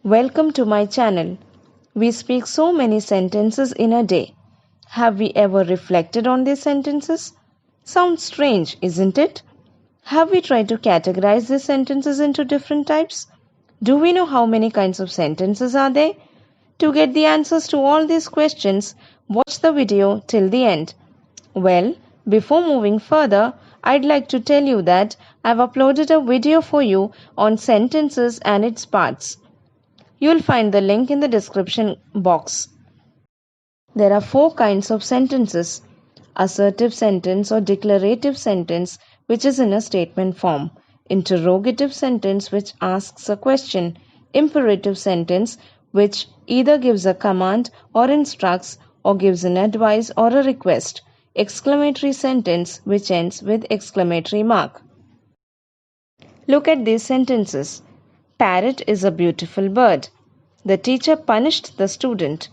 Welcome to my channel. We speak so many sentences in a day. Have we ever reflected on these sentences? Sounds strange, isn't it? Have we tried to categorize these sentences into different types? Do we know how many kinds of sentences are there? To get the answers to all these questions, watch the video till the end. Well, before moving further, I'd like to tell you that I've uploaded a video for you on sentences and its parts. You'll find the link in the description box. There are 4 kinds of sentences. Assertive sentence or declarative sentence, which is in a statement form. Interrogative sentence, which asks a question. Imperative sentence, which either gives a command or instructs or gives an advice or a request. Exclamatory sentence, which ends with exclamatory mark. Look at these sentences. Parrot is a beautiful bird. The teacher punished the student.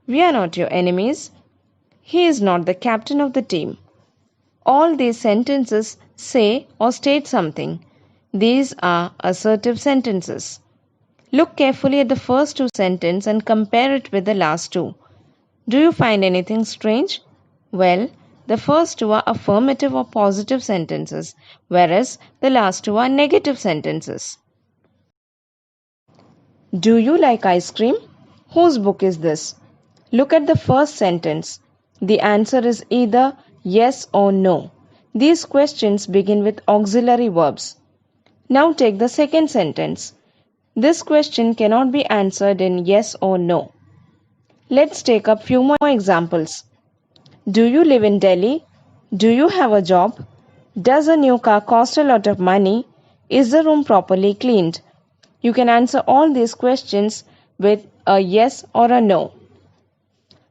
We are not your enemies. He is not the captain of the team. All these sentences say or state something. These are assertive sentences. Look carefully at the first 2 sentences and compare it with the last 2. Do you find anything strange? Well, the first 2 are affirmative or positive sentences, whereas the last 2 are negative sentences. Do you like ice cream? Whose book is this? Look at the first sentence. The answer is either yes or no. These questions begin with auxiliary verbs. Now take the second sentence. This question cannot be answered in yes or no. Let's take up few more examples. Do you live in Delhi? Do you have a job? Does a new car cost a lot of money? Is the room properly cleaned? You can answer all these questions with a yes or a no.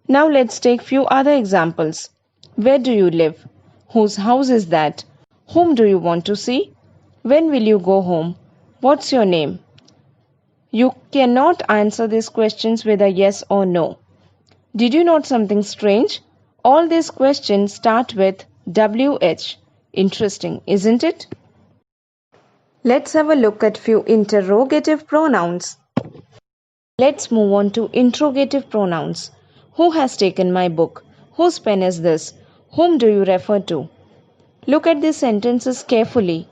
Now let's take few other examples. Where do you live? Whose house is that? Whom do you want to see? When will you go home? What's your name? You cannot answer these questions with a yes or no. Did you note something strange? All these questions start with WH. Interesting, isn't it? Let's have a look at few interrogative pronouns. Let's move on to interrogative pronouns. Who has taken my book? Whose pen is this? Whom do you refer to? Look at these sentences carefully.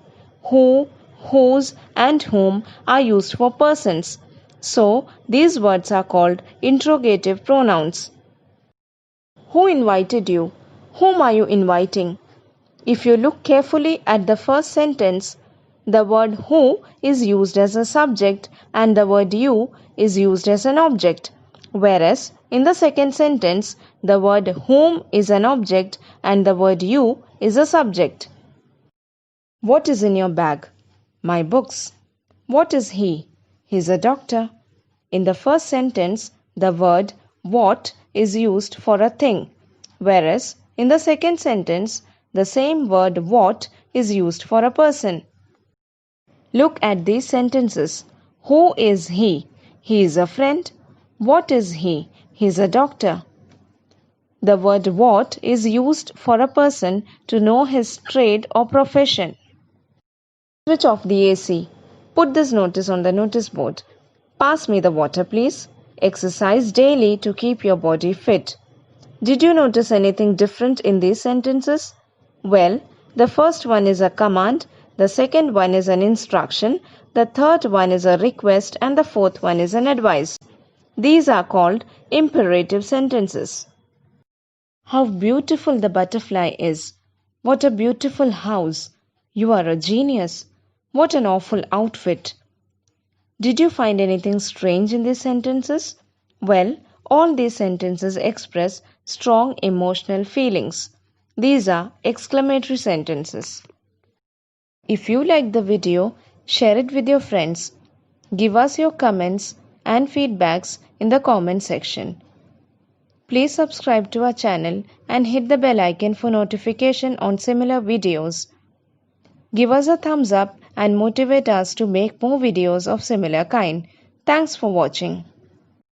Who, whose and whom are used for persons. So, these words are called interrogative pronouns. Who invited you? Whom are you inviting? If you look carefully at the first sentence, the word who is used as a subject and the word you is used as an object. Whereas in the second sentence, the word whom is an object and the word you is a subject. What is in your bag? My books. What is he? He's a doctor. In the first sentence, the word what is used for a thing, whereas in the second sentence, the same word what is used for a person. Look at these sentences. Who is he? He is a friend. What is he? He is a doctor. The word what is used for a person to know his trade or profession. Switch off the AC. Put this notice on the notice board. Pass me the water, please. Exercise daily to keep your body fit. Did you notice anything different in these sentences? Well, the first one is a command, the second one is an instruction, the third one is a request, and the fourth one is an advice. These are called imperative sentences. How beautiful the butterfly is. What a beautiful house. You are a genius. What an awful outfit. Did you find anything strange in these sentences? Well, all these sentences express strong emotional feelings. These are exclamatory sentences. If you liked the video, share it with your friends. Give us your comments and feedbacks in the comment section. Please subscribe to our channel and hit the bell icon for notification on similar videos. Give us a thumbs up and motivate us to make more videos of similar kind. Thanks for watching.